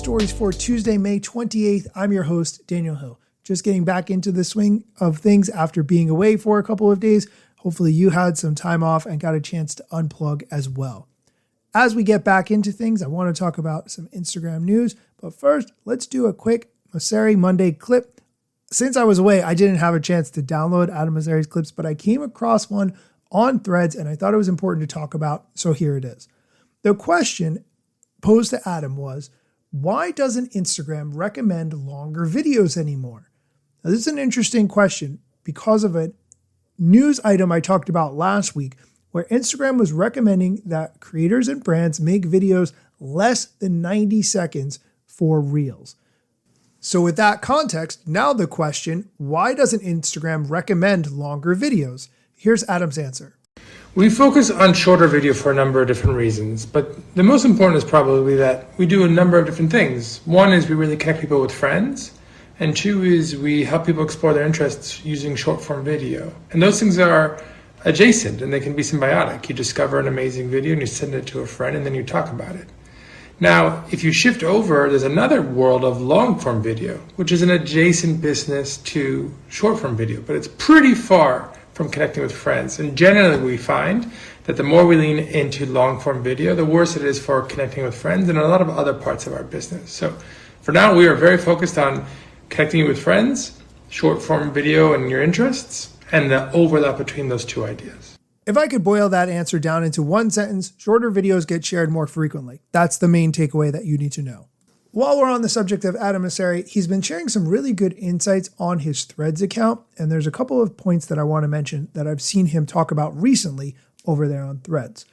stories for Tuesday, May 28th. I'm your host, Daniel Hill. Just getting back into the swing of things after being away for a couple of days. Hopefully you had some time off and got a chance to unplug as well. As we get back into things, I want to talk about some Instagram news. But first, let's do a quick Mosseri Monday clip. Since I was away, I didn't have a chance to download Adam Mosseri's clips, but I came across one on Threads and I thought it was important to talk about. So here it is. The question posed to Adam was, why doesn't Instagram recommend longer videos anymore? Now, this is an interesting question because of a news item I talked about last week where Instagram was recommending that creators and brands make videos less than 90 seconds for Reels. So with that context, now the question, why doesn't Instagram recommend longer videos? Here's Adam's answer. We focus on shorter video for a number of different reasons, but the most important is probably that we do a number of different things. One is we really connect people with friends, and two is we help people explore their interests using short form video. And those things are adjacent and they can be symbiotic. You discover an amazing video and you send it to a friend and then you talk about it. Now, if you shift over, there's another world of long form video, which is an adjacent business to short form video, but it's pretty far from connecting with friends. And generally we find that the more we lean into long form video, the worse it is for connecting with friends and a lot of other parts of our business. So for now, we are very focused on connecting with friends, short form video and your interests, and the overlap between those two ideas. If I could boil that answer down into one sentence, shorter videos get shared more frequently. That's the main takeaway that you need to know. While we're on the subject of Adam Mosseri, he's been sharing some really good insights on his Threads account, and there's a couple of points that I want to mention that I've seen him talk about recently over there on Threads.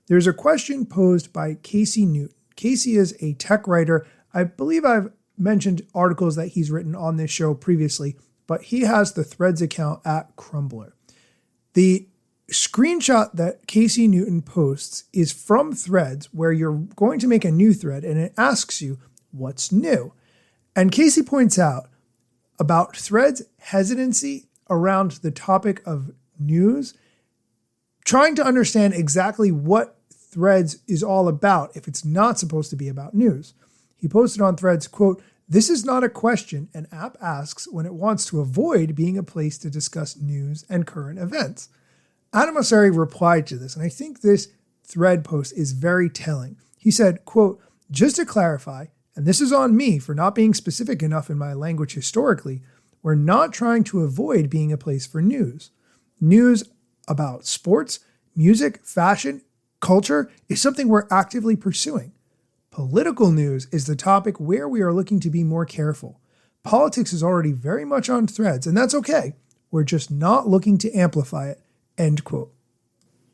There's a question posed by Casey Newton. Casey is a tech writer. I believe I've mentioned articles that he's written on this show previously, but he has the Threads account at Crumbler. The screenshot that Casey Newton posts is from Threads, where you're going to make a new thread and it asks you what's new. And Casey points out about Threads' hesitancy around the topic of news, trying to understand exactly what Threads is all about if it's not supposed to be about news. He posted on Threads, quote, "This is not a question an app asks when it wants to avoid being a place to discuss news and current events." Adam Mosseri replied to this, and I think this thread post is very telling. He said, quote, "Just to clarify, and this is on me for not being specific enough in my language historically, we're not trying to avoid being a place for news. News about sports, music, fashion, culture is something we're actively pursuing. Political news is the topic where we are looking to be more careful. Politics is already very much on Threads, and that's okay. We're just not looking to amplify it." End quote.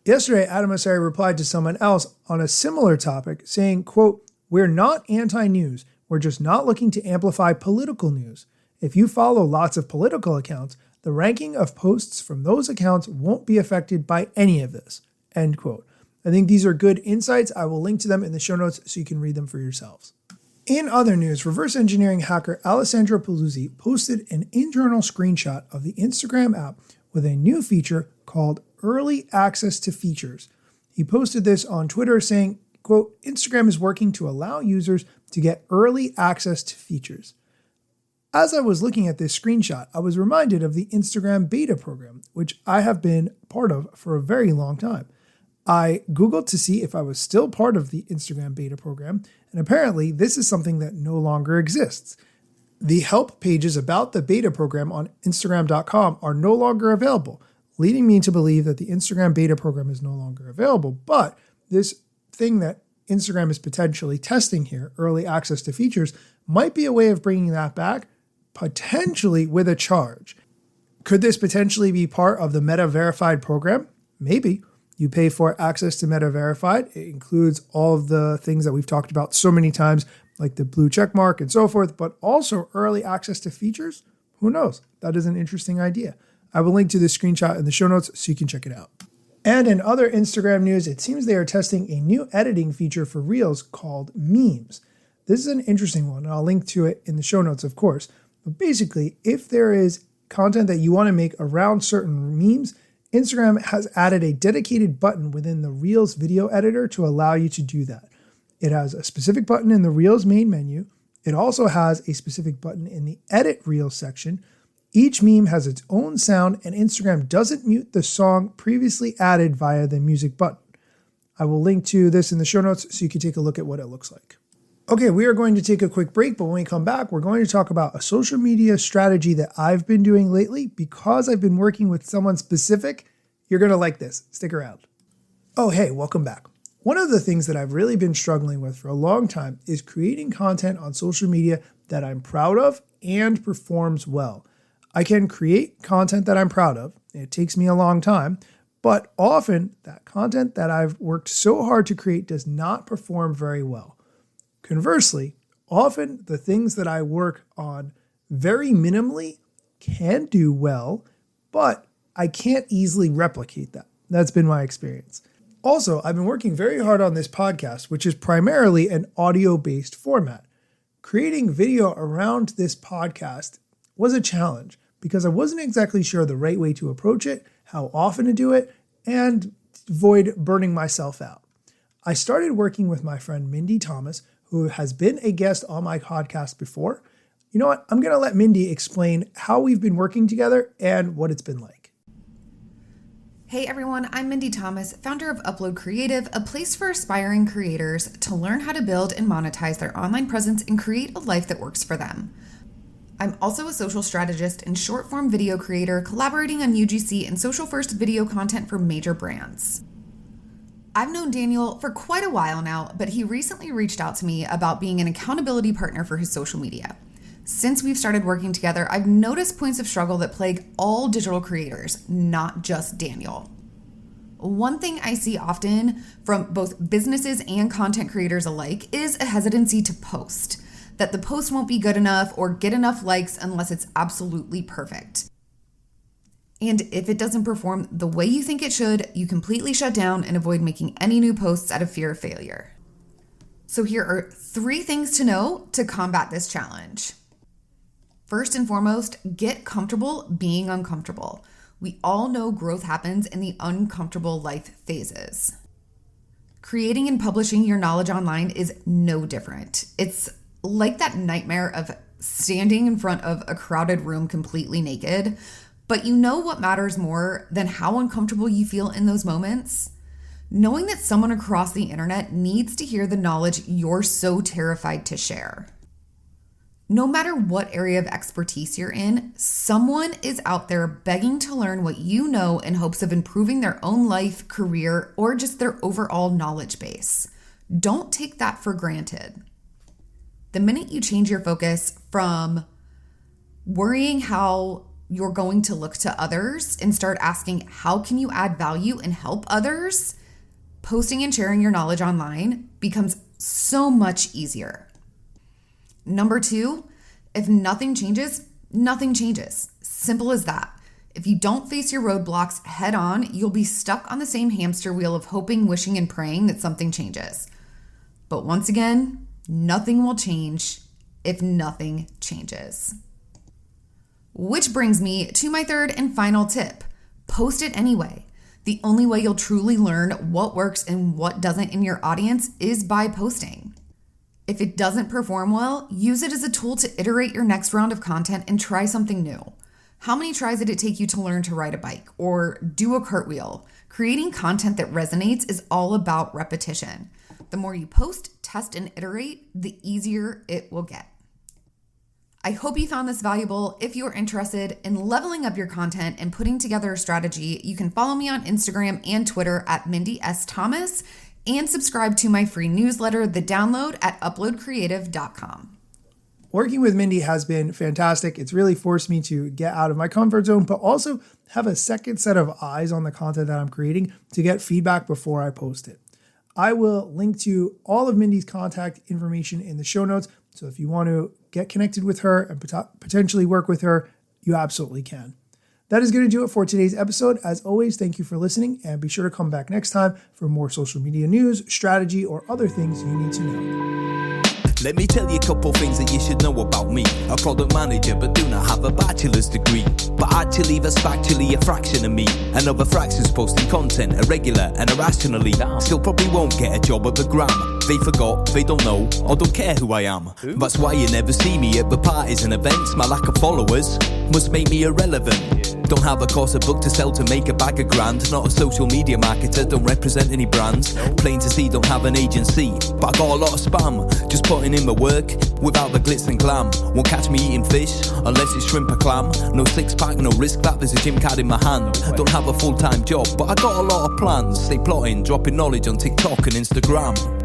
Yesterday, Adam Mosseri replied to someone else on a similar topic saying, quote, "We're not anti-news. We're just not looking to amplify political news. If you follow lots of political accounts, the ranking of posts from those accounts won't be affected by any of this." End quote. I think these are good insights. I will link to them in the show notes so you can read them for yourselves. In other news, reverse engineering hacker Alessandro Paluzzi posted an internal screenshot of the Instagram app with a new feature called Early Access to Features. He posted this on Twitter saying, quote, "Instagram is working to allow users to get early access to features." As I was looking at this screenshot, I was reminded of the Instagram beta program, which I have been part of for a very long time. I Googled to see if I was still part of the Instagram beta program, and apparently this is something that no longer exists. The help pages about the beta program on Instagram.com are no longer available, leading me to believe that the Instagram beta program is no longer available. But this thing that Instagram is potentially testing here, early access to features, might be a way of bringing that back, potentially with a charge. Could this potentially be part of the Meta Verified program? Maybe. You pay for access to Meta Verified. It includes all of the things that we've talked about so many times, like the blue check mark and so forth, but also early access to features. Who knows? That is an interesting idea. I will link to this screenshot in the show notes so you can check it out. And in other Instagram news, it seems they are testing a new editing feature for Reels called Memes. This is an interesting one, and I'll link to it in the show notes, of course. But basically, if there is content that you want to make around certain memes, Instagram has added a dedicated button within the Reels video editor to allow you to do that. It has a specific button in the Reels main menu. It also has a specific button in the edit Reels section. Each meme has its own sound, and Instagram doesn't mute the song previously added via the music button. I will link to this in the show notes so you can take a look at what it looks like. Okay, we are going to take a quick break, but when we come back, we're going to talk about a social media strategy that I've been doing lately. Because I've been working with someone specific, you're going to like this. Stick around. Oh, hey, welcome back. One of the things that I've really been struggling with for a long time is creating content on social media that I'm proud of and performs well. I can create content that I'm proud of. It takes me a long time, but often that content that I've worked so hard to create does not perform very well. Conversely, often the things that I work on very minimally can do well, but I can't easily replicate that. That's been my experience. Also, I've been working very hard on this podcast, which is primarily an audio-based format. Creating video around this podcast was a challenge because I wasn't exactly sure the right way to approach it, how often to do it, and avoid burning myself out. I started working with my friend Mindy Thomas, who has been a guest on my podcast before. You know what? I'm going to let Mindy explain how we've been working together and what it's been like. Hey everyone, I'm Mindy Thomas, founder of Upload Creative, a place for aspiring creators to learn how to build and monetize their online presence and create a life that works for them. I'm also a social strategist and short-form video creator collaborating on UGC and social-first video content for major brands. I've known Daniel for quite a while now, but he recently reached out to me about being an accountability partner for his social media. Since we've started working together, I've noticed points of struggle that plague all digital creators, not just Daniel. One thing I see often from both businesses and content creators alike is a hesitancy to post, that the post won't be good enough or get enough likes unless it's absolutely perfect. And if it doesn't perform the way you think it should, you completely shut down and avoid making any new posts out of fear of failure. So here are 3 things to know to combat this challenge. First and foremost, get comfortable being uncomfortable. We all know growth happens in the uncomfortable life phases. Creating and publishing your knowledge online is no different. It's like that nightmare of standing in front of a crowded room completely naked. But you know what matters more than how uncomfortable you feel in those moments? Knowing that someone across the internet needs to hear the knowledge you're so terrified to share. No matter what area of expertise you're in, someone is out there begging to learn what you know in hopes of improving their own life, career, or just their overall knowledge base. Don't take that for granted. The minute you change your focus from worrying how you're going to look to others and start asking, how can you add value and help others? Posting and sharing your knowledge online becomes so much easier. Number 2, if nothing changes, nothing changes. Simple as that. If you don't face your roadblocks head on, you'll be stuck on the same hamster wheel of hoping, wishing, and praying that something changes. But once again, nothing will change if nothing changes. Which brings me to my 3rd and final tip. Post it anyway. The only way you'll truly learn what works and what doesn't in your audience is by posting. If it doesn't perform well, use it as a tool to iterate your next round of content and try something new. How many tries did it take you to learn to ride a bike or do a cartwheel? Creating content that resonates is all about repetition. The more you post, test, and iterate, the easier it will get. I hope you found this valuable. If you're interested in leveling up your content and putting together a strategy, you can follow me on Instagram and Twitter at Mindy S. Thomas and subscribe to my free newsletter, The Download, at uploadcreative.com. Working with Mindy has been fantastic. It's really forced me to get out of my comfort zone, but also have a second set of eyes on the content that I'm creating to get feedback before I post it. I will link to all of Mindy's contact information in the show notes. So if you want to get connected with her and potentially work with her, you absolutely can. That is going to do it for today's episode. As always, thank you for listening, and be sure to come back next time for more social media news, strategy, or other things you need to know. Let me tell you a couple things that you should know about me. A product manager, but do not have a bachelor's degree. But actually, that's factually a fraction of me. Another fraction's posting content irregular and irrationally. Still probably won't get a job at the Gram. They forgot, they don't know, or don't care who I am. That's why you never see me at the parties and events. My lack of followers must make me irrelevant. Don't have a course of book to sell to make a bag of grand. Not a social media marketer, don't represent any brands. Plain to see, don't have an agency, but I got a lot of spam. Just putting in my work, without the glitz and glam. Won't catch me eating fish, unless it's shrimp or clam. No six pack, no risk that, there's a gym card in my hand. Don't have a full-time job, but I got a lot of plans. Stay plotting, dropping knowledge on TikTok and Instagram.